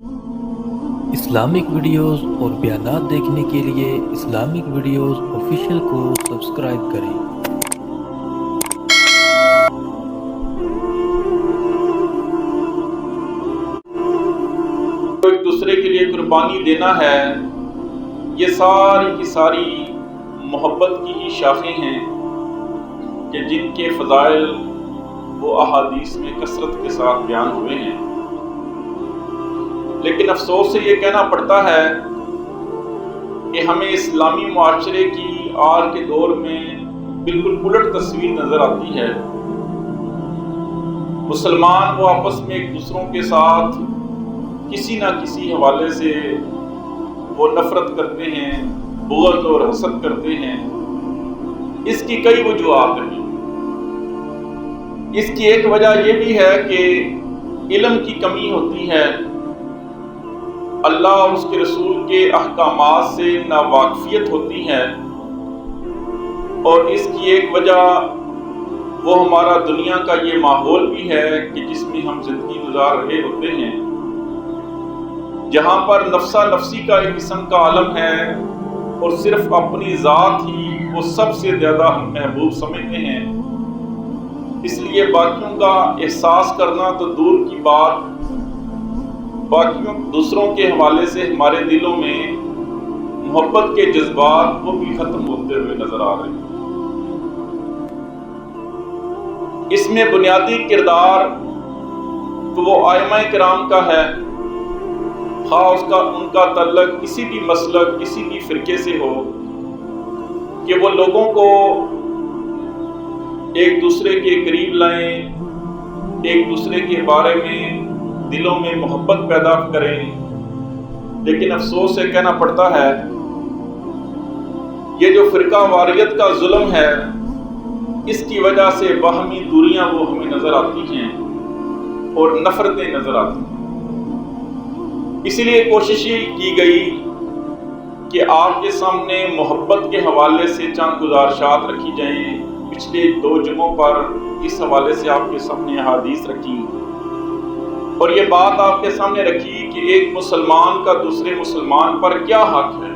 Islamic videos اور بیانات دیکھنے کے لیے اسلامک ویڈیوز آفیشیل کو سبسکرائب کریں۔ ایک دوسرے کے لیے قربانی دینا ہے، یہ ساری کی ساری محبت کی ہی شاخیں ہیں کہ جن کے فضائل وہ احادیث میں کثرت کے ساتھ بیان ہوئے ہیں۔ لیکن افسوس سے یہ کہنا پڑتا ہے کہ ہمیں اسلامی معاشرے کی آج کے دور میں بالکل الٹ تصویر نظر آتی ہے۔ مسلمان وہ آپس میں ایک دوسروں کے ساتھ کسی نہ کسی حوالے سے وہ نفرت کرتے ہیں، بغض اور حسد کرتے ہیں۔ اس کی کئی وجوہات ہیں۔ اس کی ایک وجہ یہ بھی ہے کہ علم کی کمی ہوتی ہے، اللہ اور اس کے رسول کے احکامات سے ناواقفیت ہوتی ہے، اور اس کی ایک وجہ وہ ہمارا دنیا کا یہ ماحول بھی ہے کہ جس میں ہم زندگی گزار رہے ہوتے ہیں، جہاں پر نفسا نفسی کا ایک قسم کا عالم ہے اور صرف اپنی ذات ہی وہ سب سے زیادہ محبوب سمجھتے ہیں۔ اس لیے باقیوں کا احساس کرنا تو دور کی بات، باقیوں دوسروں کے حوالے سے ہمارے دلوں میں محبت کے جذبات وہ بھی ختم ہوتے ہوئے نظر آ رہے ہیں۔ اس میں بنیادی کردار تو وہ ائمہ کرام کا ہے، خواہ ان کا تعلق کسی بھی مسلک کسی بھی فرقے سے ہو، کہ وہ لوگوں کو ایک دوسرے کے قریب لائیں، ایک دوسرے کے بارے میں دلوں میں محبت پیدا کریں۔ لیکن افسوس سے کہنا پڑتا ہے یہ جو فرقہ واریت کا ظلم ہے، اس کی وجہ سے باہمی دوریاں وہ ہمیں نظر آتی ہیں اور نفرتیں نظر آتی ہیں۔ اسی لیے کوشش کی گئی کہ آپ کے سامنے محبت کے حوالے سے چند گزارشات رکھی جائیں۔ پچھلے 2 جمعوں پر اس حوالے سے آپ کے سامنے احادیث رکھی، اور یہ بات آپ کے سامنے رکھی کہ ایک مسلمان کا دوسرے مسلمان پر کیا حق ہے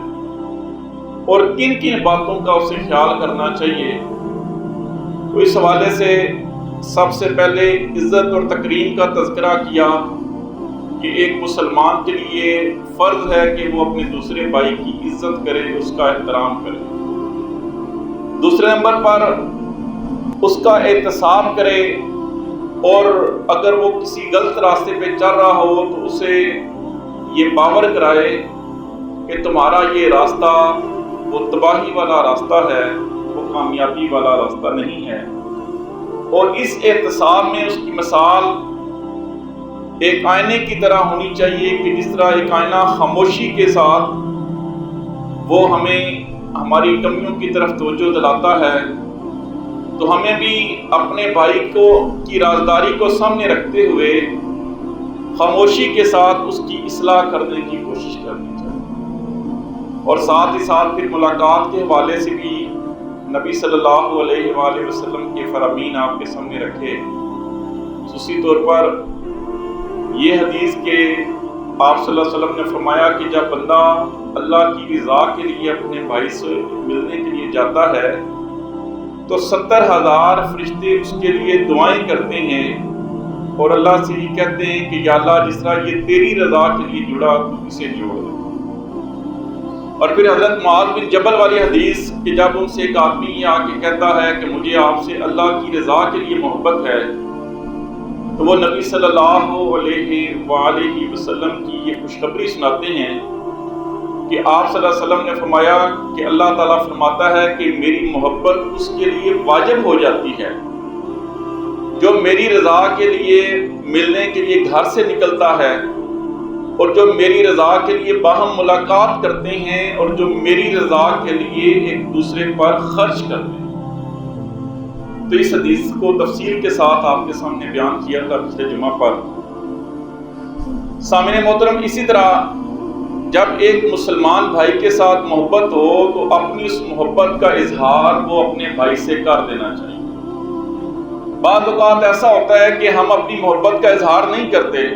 اور کن کن باتوں کا اسے خیال کرنا چاہیے۔ تو اس حوالے سے سب سے پہلے عزت اور تکریم کا تذکرہ کیا کہ ایک مسلمان کے لیے فرض ہے کہ وہ اپنے دوسرے بھائی کی عزت کرے، اس کا احترام کرے۔ دوسرے نمبر پر اس کا احتساب کرے، اور اگر وہ کسی غلط راستے پہ چل رہا ہو تو اسے یہ باور کرائے کہ تمہارا یہ راستہ وہ تباہی والا راستہ ہے، وہ کامیابی والا راستہ نہیں ہے۔ اور اس احتساب میں اس کی مثال ایک آئینے کی طرح ہونی چاہیے کہ جس طرح ایک آئینہ خاموشی کے ساتھ وہ ہمیں ہماری کمیوں کی طرف توجہ دلاتا ہے، تو ہمیں بھی اپنے بھائی کی رازداری کو سامنے رکھتے ہوئے خاموشی کے ساتھ اس کی اصلاح کرنے کی کوشش کرنی چاہیے۔ اور ساتھ ہی ساتھ پھر ملاقات کے حوالے سے بھی نبی صلی اللہ علیہ وآلہ وسلم کے فرامین آپ کے سامنے رکھے۔ خصوصی طور پر یہ حدیث کہ آپ صلی اللہ علیہ وسلم نے فرمایا کہ جب بندہ اللہ کی رضا کے لیے اپنے بھائی سے ملنے کے لیے جاتا ہے تو 70,000 فرشتے اس کے لیے دعائیں کرتے ہیں، اور اللہ سے یہ کہتے ہیں کہ یا اللہ جس طرح یہ تیری رضا کے لیے جڑا تو اسے جوڑ دے۔ اور پھر حضرت معاذ بن جبل والی حدیث کہ جب ان سے ایک آدمی یہ آ کے کہتا ہے کہ مجھے آپ سے اللہ کی رضا کے لیے محبت ہے، تو وہ نبی صلی اللہ علیہ وآلہ وسلم کی یہ خوشخبری سناتے ہیں کہ آپ صلی اللہ علیہ وسلم نے فرمایا کہ اللہ تعالیٰ فرماتا ہے کہ میری محبت اس کے لیے واجب ہو جاتی ہے جو میری رضا کے لیے ملنے کے لیے گھر سے نکلتا ہے، اور جو میری رضا کے لیے باہم ملاقات کرتے ہیں، اور جو میری رضا کے لیے ایک دوسرے پر خرچ کرتے ہیں۔ تو اس حدیث کو تفصیل کے ساتھ آپ کے سامنے بیان کیا تھا پچھلے جمعہ پر۔ سامعین محترم، اسی طرح جب ایک مسلمان بھائی کے ساتھ محبت ہو تو اپنی اس محبت کا اظہار وہ اپنے بھائی سے کر دینا چاہیے۔ بعض اوقات ایسا ہوتا ہے کہ ہم اپنی محبت کا اظہار نہیں کرتے،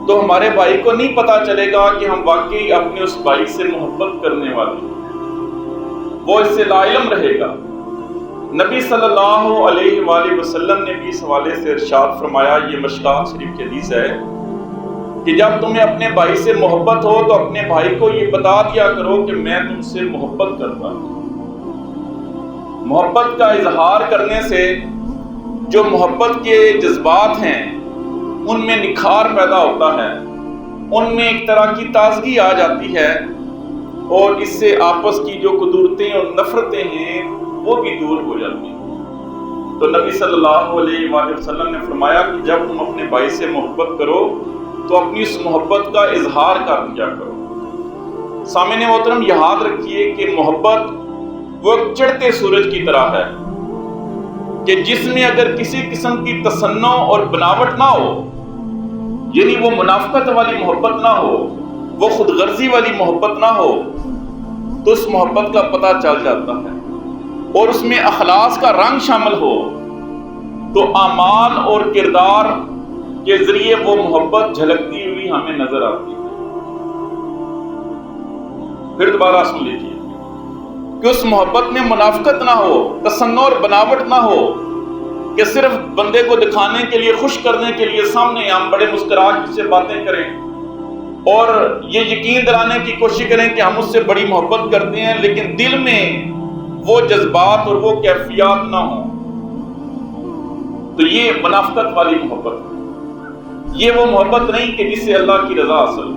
تو ہمارے بھائی کو نہیں پتا چلے گا کہ ہم واقعی اپنے اس بھائی سے محبت کرنے والے ہیں، وہ اس سے لا علم رہے گا۔ نبی صلی اللہ علیہ وآلہ وسلم نے بھی اس حوالے سے ارشاد فرمایا، یہ مشکات شریف کی حدیث ہے کہ جب تمہیں اپنے بھائی سے محبت ہو تو اپنے بھائی کو یہ بتا دیا کرو کہ میں تم سے محبت کرتا ہوں۔ محبت کا اظہار کرنے سے جو محبت کے جذبات ہیں ان میں نکھار پیدا ہوتا ہے، ان میں ایک طرح کی تازگی آ جاتی ہے، اور اس سے آپس کی جو قدورتیں اور نفرتیں ہیں وہ بھی دور ہو جاتی ہیں۔ تو نبی صلی اللہ علیہ وآلہ وسلم نے فرمایا کہ جب تم اپنے بھائی سے محبت کرو تو اپنی اس محبت کا اظہار کر دیا کرو۔ سامعین محترم، یاد رکھیے کہ محبت وہ ایک چڑھتے سورج کی طرح ہے کہ جس میں اگر کسی قسم کی تصنع اور بناوٹ نہ ہو، یعنی وہ منافقت والی محبت نہ ہو، وہ خود غرضی والی محبت نہ ہو، تو اس محبت کا پتہ چل جاتا ہے، اور اس میں اخلاص کا رنگ شامل ہو تو اعمال اور کردار کے ذریعے وہ محبت جھلکتی ہوئی ہمیں نظر آتی ہے۔ پھر دوبارہ سن لیجیے کہ اس محبت میں منافقت نہ ہو، تصنع اور بناوٹ نہ ہو کہ صرف بندے کو دکھانے کے لیے، خوش کرنے کے لیے سامنے ہم بڑے مسکراہٹ سے باتیں کریں اور یہ یقین دلانے کی کوشش کریں کہ ہم اس سے بڑی محبت کرتے ہیں، لیکن دل میں وہ جذبات اور وہ کیفیات نہ ہوں، تو یہ منافقت والی محبت ہے۔ یہ وہ محبت نہیں کہ جس سے اللہ کی رضا حاصل ہو،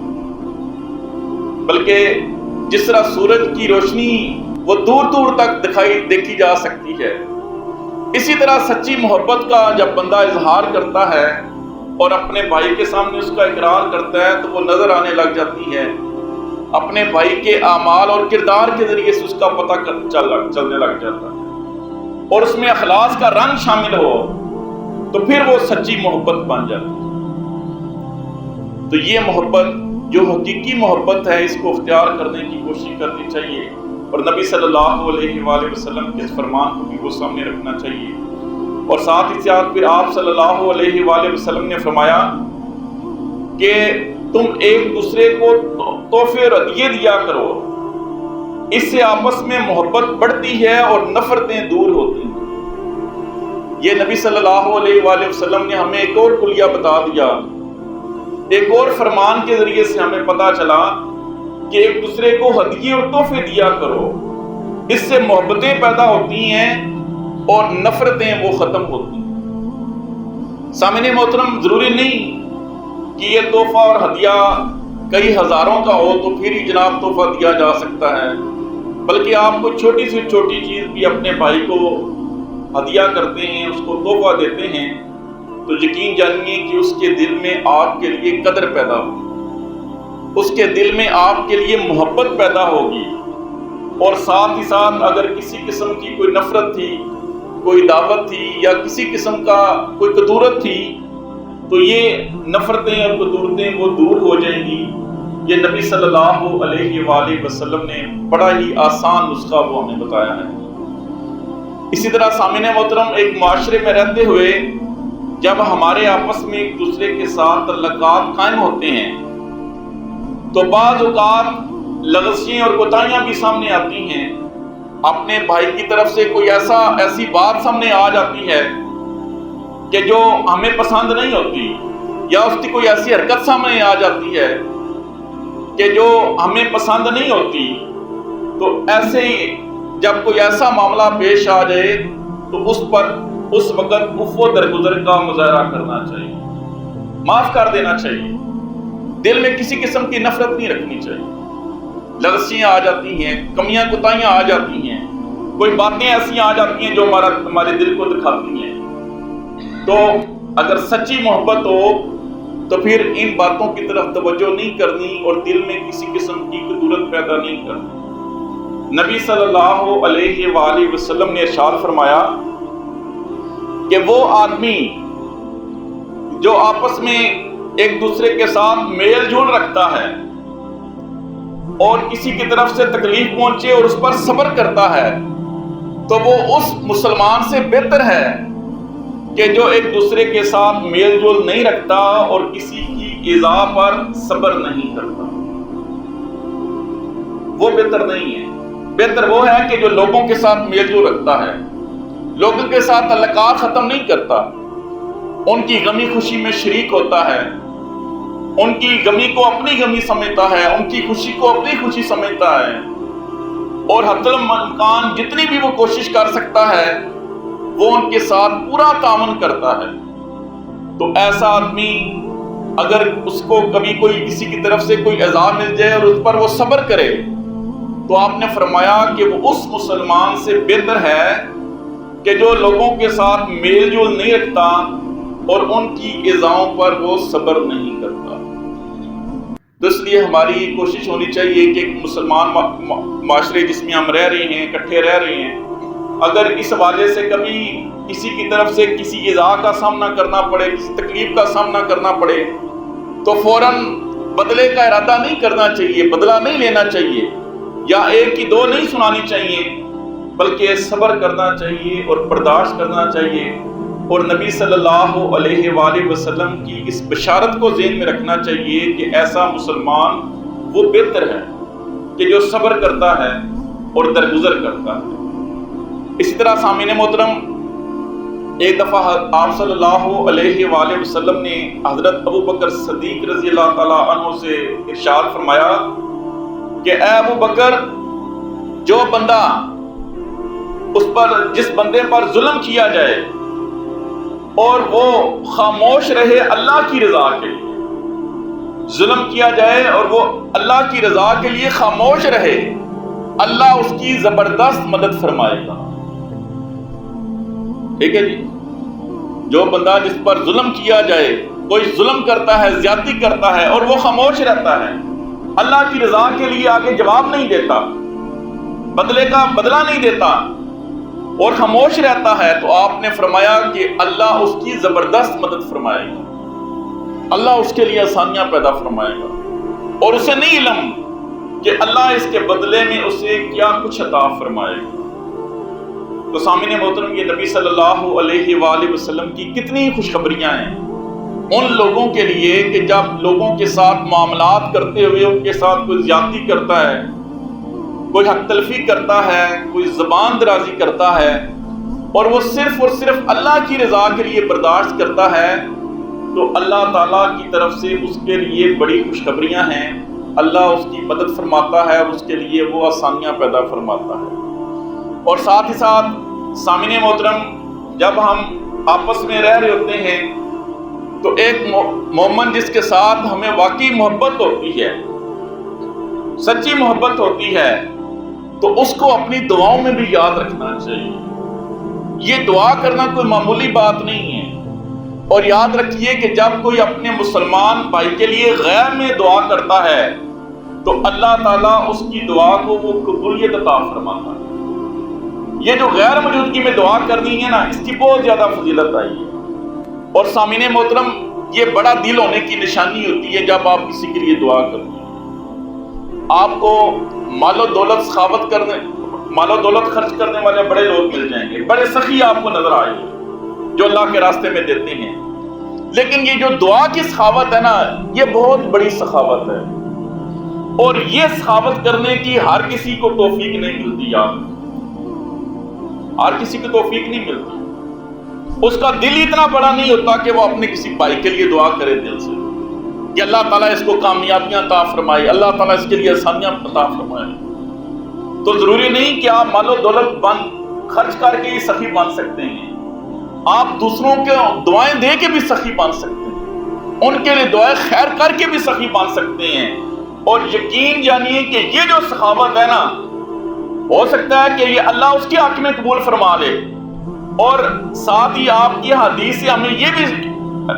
بلکہ جس طرح سورج کی روشنی وہ دور دور تک دیکھی جا سکتی ہے، اسی طرح سچی محبت کا جب بندہ اظہار کرتا ہے اور اپنے بھائی کے سامنے اس کا اقرار کرتا ہے تو وہ نظر آنے لگ جاتی ہے، اپنے بھائی کے اعمال اور کردار کے ذریعے سے اس کا پتہ چلنے لگ جاتا ہے، اور اس میں اخلاص کا رنگ شامل ہو تو پھر وہ سچی محبت بن جاتی ہے۔ تو یہ محبت جو حقیقی محبت ہے، اس کو اختیار کرنے کی کوشش کرنی چاہیے، اور نبی صلی اللہ علیہ وآلہ وسلم کے اس فرمان کو بھی وہ سامنے رکھنا چاہیے۔ اور ساتھ ہی ساتھ پھر آپ صلی اللہ علیہ وآلہ وسلم نے فرمایا کہ تم ایک دوسرے کو تحفے اور ہدیے دیا کرو، اس سے آپس میں محبت بڑھتی ہے اور نفرتیں دور ہوتی ہیں۔ یہ نبی صلی اللہ علیہ وآلہ وسلم نے ہمیں ایک اور کلیہ بتا دیا، ایک اور فرمان کے ذریعے سے ہمیں پتا چلا کہ ایک دوسرے کو ہدیے اور تحفے دیا کرو، اس سے محبتیں پیدا ہوتی ہیں اور نفرتیں وہ ختم ہوتی ہیں۔ سامعین محترم، ضروری نہیں کہ یہ تحفہ اور ہدیہ کئی ہزاروں کا ہو تو پھر ہی جناب تحفہ دیا جا سکتا ہے، بلکہ آپ کو چھوٹی سے چھوٹی چیز بھی اپنے بھائی کو ہدیہ کرتے ہیں، اس کو تحفہ دیتے ہیں، تو یقین جانیے کہ اس کے دل میں آپ کے لیے قدر پیدا ہوگی، اس کے دل میں آپ کے لیے محبت پیدا ہوگی، اور ساتھ ہی ساتھ اگر کسی قسم کی کوئی نفرت تھی، کوئی دعوت تھی یا کسی قسم کا کوئی قدورت تھی تو یہ نفرتیں اور قدورتیں وہ دور ہو جائیں گی۔ یہ نبی صلی اللہ علیہ وآلہ وسلم نے بڑا ہی آسان نسخہ وہ ہمیں بتایا ہے۔ اسی طرح سامعین محترم، ایک معاشرے میں رہتے ہوئے جب ہمارے آپس میں ایک دوسرے کے ساتھ تعلقات قائم ہوتے ہیں تو بعض اوقات لغزشیں اور کوتاہیاں بھی سامنے آتی ہیں، اپنے بھائی کی طرف سے کوئی ایسی بات سامنے آ جاتی ہے کہ جو ہمیں پسند نہیں ہوتی، یا اس کی کوئی ایسی حرکت سامنے آ جاتی ہے کہ جو ہمیں پسند نہیں ہوتی، تو ایسے ہی جب کوئی ایسا معاملہ پیش آ جائے تو اس پر اس وقت عفو درگزر کا مظاہرہ کرنا چاہیے، معاف کر دینا چاہیے، دل میں کسی قسم کی نفرت نہیں رکھنی چاہیے۔ لغزشیاں آ جاتی ہیں، کمیاں کوتاہیاں آ جاتی ہیں، کوئی باتیں ایسی آ جاتی ہیں جو ہمارے دل کو دکھاتی ہیں، تو اگر سچی محبت ہو تو پھر ان باتوں کی طرف توجہ نہیں کرنی اور دل میں کسی قسم کی قدورت پیدا نہیں کرنی۔ نبی صلی اللہ علیہ وآلہ وسلم نے ارشاد فرمایا کہ وہ آدمی جو آپس میں ایک دوسرے کے ساتھ میل جول رکھتا ہے اور کسی کی طرف سے تکلیف پہنچے اور اس پر صبر کرتا ہے تو وہ اس مسلمان سے بہتر ہے کہ جو ایک دوسرے کے ساتھ میل جول نہیں رکھتا اور کسی کی ایذا پر صبر نہیں کرتا، وہ بہتر نہیں ہے۔ بہتر وہ ہے کہ جو لوگوں کے ساتھ میل جول رکھتا ہے، لوگوں کے ساتھ تعلقات ختم نہیں کرتا، ان کی غمی خوشی میں شریک ہوتا ہے، ان کی غمی کو اپنی غمی سمجھتا ہے، ان کی خوشی کو اپنی خوشی سمجھتا ہے، اور حتی الامکان جتنی بھی وہ کوشش کر سکتا ہے وہ ان کے ساتھ پورا تعاون کرتا ہے۔ تو ایسا آدمی اگر اس کو کبھی کوئی کسی کی طرف سے کوئی ایذا مل جائے اور اس پر وہ صبر کرے، تو آپ نے فرمایا کہ وہ اس مسلمان سے بہتر ہے کہ جو لوگوں کے ساتھ میل جول نہیں رکھتا اور ان کی ایذاؤں پر وہ صبر نہیں کرتا۔ تو اس لیے ہماری کوشش ہونی چاہیے کہ ایک مسلمان معاشرے جس میں ہم رہ رہے ہیں، اکٹھے رہ رہے ہیں، اگر اس حوالے سے کبھی کسی کی طرف سے کسی ایذا کا سامنا کرنا پڑے، کسی تکلیف کا سامنا کرنا پڑے، تو فوراً بدلے کا ارادہ نہیں کرنا چاہیے، بدلہ نہیں لینا چاہیے، یا ایک کی دو نہیں سنانی چاہیے، بلکہ صبر کرنا چاہیے اور برداشت کرنا چاہیے، اور نبی صلی اللہ علیہ وآلہ وسلم کی اس بشارت کو ذہن میں رکھنا چاہیے کہ ایسا مسلمان وہ بہتر ہے کہ جو صبر کرتا ہے اور درگزر کرتا ہے۔ اسی طرح سامعین محترم، ایک دفعہ آپ صلی اللہ علیہ وآلہ وسلم نے حضرت ابو بکر صدیق رضی اللہ تعالیٰ عنہ سے ارشاد فرمایا کہ اے ابو بکر، جو بندہ جس بندے پر ظلم کیا جائے اور وہ خاموش رہے اللہ کی رضا کے لیے، ظلم کیا جائے اور وہ اللہ کی رضا کے لیے خاموش رہے، اللہ اس کی زبردست مدد فرمائے گا۔ ٹھیک ہے جی، جو بندہ جس پر ظلم کیا جائے، کوئی ظلم کرتا ہے، زیادتی کرتا ہے اور وہ خاموش رہتا ہے، اللہ کی رضا کے لیے آگے جواب نہیں دیتا، بدلے کا بدلہ نہیں دیتا اور خاموش رہتا ہے، تو آپ نے فرمایا کہ اللہ اس کی زبردست مدد فرمائے گا، اللہ اس کے لیے آسانیاں پیدا فرمائے گا، اور اسے نہیں علم کہ اللہ اس کے بدلے میں اسے کیا کچھ عطا فرمائے گا۔ تو سامعین محترم، یہ نبی صلی اللہ علیہ وآلہ وسلم کی کتنی خوشخبریاں ہیں ان لوگوں کے لیے کہ جب لوگوں کے ساتھ معاملات کرتے ہوئے ان کے ساتھ کوئی زیادتی کرتا ہے، کوئی حق تلفی کرتا ہے، کوئی زبان درازی کرتا ہے، اور وہ صرف اور صرف اللہ کی رضا کے لیے برداشت کرتا ہے، تو اللہ تعالیٰ کی طرف سے اس کے لیے بڑی خوشخبریاں ہیں، اللہ اس کی مدد فرماتا ہے اور اس کے لیے وہ آسانیاں پیدا فرماتا ہے۔ اور ساتھ ہی ساتھ سامعین محترم، جب ہم آپس میں رہ رہے ہوتے ہیں تو ایک مومن جس کے ساتھ ہمیں واقعی محبت ہوتی ہے، سچی محبت ہوتی ہے، تو اس کو اپنی دعاؤں میں بھی یاد رکھنا چاہیے۔ یہ دعا کرنا کوئی معمولی بات نہیں ہے، اور یاد رکھیے کہ جب کوئی اپنے مسلمان بھائی کے لیے غیب میں دعا کرتا ہے تو اللہ تعالیٰ اس کی دعا کو وہ قبولیت عطا فرماتا ہے۔ یہ جو غیر موجودگی میں دعا کرنی ہے نا، اس کی بہت زیادہ فضیلت آئی ہے۔ اور سامعین محترم، یہ بڑا دل ہونے کی نشانی ہوتی ہے جب آپ کسی کے لیے دعا کرتے ہیں۔ آپ کو مال و دولت سخاوت کرنے، مال و دولت خرچ کرنے والے بڑے لوگ مل جائیں گے، بڑے سخی آپ کو نظر آئیں گے جو اللہ کے راستے میں دیتے ہیں، لیکن یہ جو دعا کی سخاوت ہے نا، یہ بہت بڑی سخاوت ہے، اور یہ سخاوت کرنے کی ہر کسی کو توفیق نہیں ملتی، ہر کسی کو توفیق نہیں ملتی۔ اس کا دل اتنا بڑا نہیں ہوتا کہ وہ اپنے کسی بھائی کے لیے دعا کرے دل سے کہ اللہ تعالیٰ اس کو کامیابیاں عطا فرمائے، اللہ تعالیٰ اس کے لیے آسانیاں عطا فرمائے۔ تو ضروری نہیں کہ آپ مال و دولت خرچ کر کے ہی سخی بن سکتے ہیں، آپ دوسروں کے دعائیں دے کے بھی سخی بن سکتے ہیں، ان کے لیے دعائیں خیر کر کے بھی سخی بن سکتے ہیں۔ اور یقین جانیے کہ یہ جو سخاوت ہے نا، ہو سکتا ہے کہ یہ اللہ اس کے حق میں قبول فرما لے، اور ساتھ ہی آپ کی حدیث سے ہمیں یہ بھی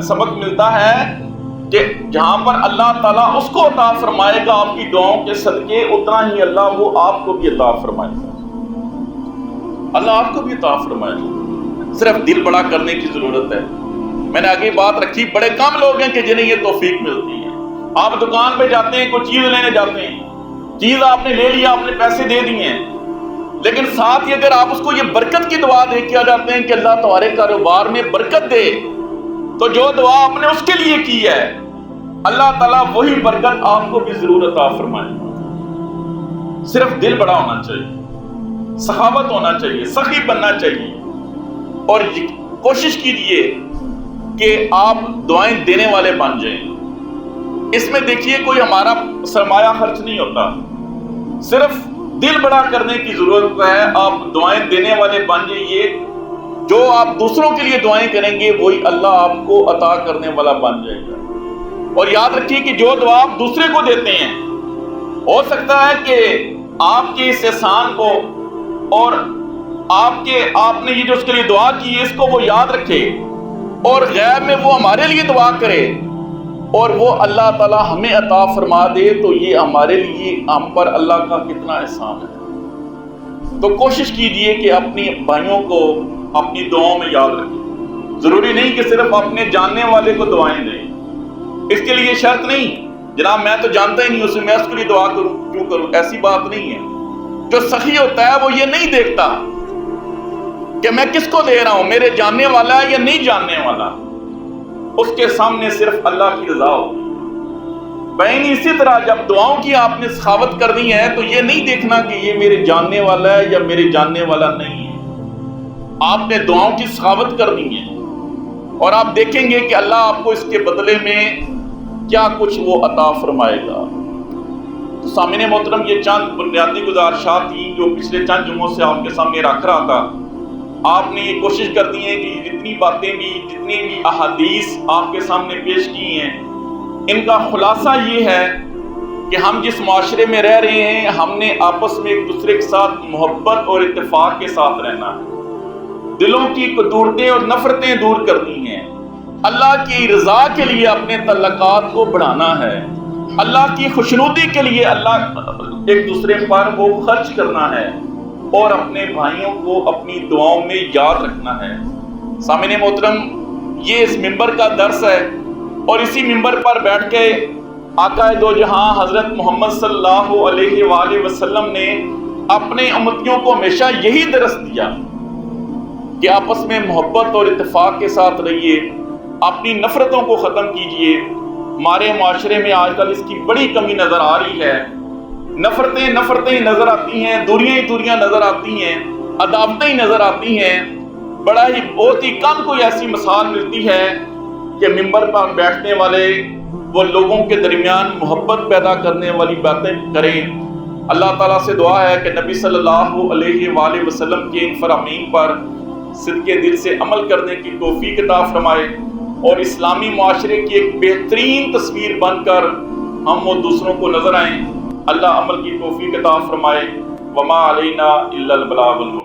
سبق ملتا ہے کہ جہاں پر اللہ تعالیٰ اس کو عطا فرمائے گا آپ کی دعاؤں کے صدقے، اتنا ہی اللہ وہ آپ کو بھی عطا فرمائے گا، اللہ آپ کو بھی عطا فرمائے گا۔ صرف دل بڑا کرنے کی ضرورت ہے۔ میں نے آگے بات رکھی، بڑے کم لوگ ہیں کہ جنہیں یہ توفیق ملتی ہے۔ آپ دکان پہ جاتے ہیں، کوئی چیز لینے جاتے ہیں، چیز آپ نے لے لیا، آپ نے پیسے دے دیے ہیں، لیکن ساتھ ہی اگر آپ اس کو یہ برکت کی دعا دے کے آ جاتے ہیں کہ اللہ تمہارے کاروبار میں برکت دے، تو جو دعا آپ نے اس کے لیے کی ہے اللہ تعالیٰ وہی برکت آپ کو بھی ضرور عطا فرمائے گا۔ صرف دل بڑا ہونا چاہیے، سخاوت ہونا چاہیے، سخی بننا چاہیے، اور کوشش کیجیے کہ آپ دعائیں دینے والے بن جائیں۔ اس میں دیکھیے کوئی ہمارا سرمایہ خرچ نہیں ہوتا، صرف دل بڑا کرنے کی ضرورت ہے۔ آپ دعائیں دینے والے بن جائیے، جو آپ دوسروں کے لیے دعائیں کریں گے وہی اللہ آپ کو عطا کرنے والا بن جائے گا۔ اور یاد رکھیے کہ جو دعا آپ دوسرے کو دیتے ہیں، ہو سکتا ہے کہ آپ کے اس احسان کو اور آپ نے یہ جو اس کے لیے دعا کی ہے اس کو وہ یاد رکھے، اور غیب میں وہ ہمارے لیے دعا کرے اور وہ اللہ تعالی ہمیں عطا فرما دے، تو یہ ہمارے لیے ہم پر اللہ کا کتنا احسان ہے۔ تو کوشش کیجئے کہ اپنی بھائیوں کو اپنی دعاؤں میں یاد رکھیں۔ ضروری نہیں کہ صرف اپنے جاننے والے کو دعائیں دیں، اس کے لیے شرط نہیں جناب میں تو جانتا ہی نہیں اسے، میں اس کے لیے دعا کیوں کروں، ایسی بات نہیں ہے۔ جو سخی ہوتا ہے وہ یہ نہیں دیکھتا کہ میں کس کو دے رہا ہوں، میرے جاننے والا ہے یا نہیں جاننے والا، اس کے سامنے صرف اللہ کی رضا ہو۔ بہن اسی طرح جب دعاؤں کی آپ نے سخاوت کرنی ہے تو یہ نہیں دیکھنا کہ یہ میرے جاننے والا ہے یا میرے جاننے والا نہیں ہے، آپ نے دعاؤں کی سخاوت کرنی ہے، اور آپ دیکھیں گے کہ اللہ آپ کو اس کے بدلے میں کیا کچھ وہ عطا فرمائے گا۔ تو سامعین محترم، یہ چند بنیادی گزارشات تھیں جو پچھلے چند جمعوں سے آپ کے سامنے رکھ رہا تھا۔ آپ نے یہ کوشش کرنی ہے کہ جتنی باتیں بھی، جتنی بھی احادیث آپ کے سامنے پیش کی ہیں، ان کا خلاصہ یہ ہے کہ ہم جس معاشرے میں رہ رہے ہیں ہم نے آپس میں ایک دوسرے کے ساتھ محبت اور اتفاق کے ساتھ رہنا ہے، دلوں کی قدورتیں اور نفرتیں دور کرنی ہیں، اللہ کی رضا کے لیے اپنے تعلقات کو بڑھانا ہے، اللہ کی خوشنودی کے لیے ایک دوسرے پر وہ خرچ کرنا ہے، اور اپنے بھائیوں کو اپنی دعاؤں میں یاد رکھنا ہے۔ سامعین محترم، یہ اس منبر کا درس ہے، اور اسی منبر پر بیٹھ کے آقا دو جہاں حضرت محمد صلی اللہ علیہ وآلہ وسلم نے اپنے امتیوں کو ہمیشہ یہی درس دیا کہ آپس میں محبت اور اتفاق کے ساتھ رہیے، اپنی نفرتوں کو ختم کیجیے۔ ہمارے معاشرے میں آج کل اس کی بڑی کمی نظر آ رہی ہے، نفرتیں نظر آتی ہیں، دوریاں ہی دوریاں نظر آتی ہیں، عداوتیں ہی نظر آتی ہیں۔ بہت ہی کم کوئی ایسی مثال ملتی ہے کہ منبر پر بیٹھنے والے وہ لوگوں کے درمیان محبت پیدا کرنے والی باتیں کریں۔ اللہ تعالیٰ سے دعا ہے کہ نبی صلی اللہ علیہ وآلہ وسلم کے ان فرامین پر صدقے دل سے عمل کرنے کی توفیق عطا فرمائے، اور اسلامی معاشرے کی ایک بہترین تصویر بن کر ہم وہ دوسروں کو نظر آئیں۔ اللہ عمل کی توفیق عطا فرمائے۔ وما علینا الا البلاغ المبین۔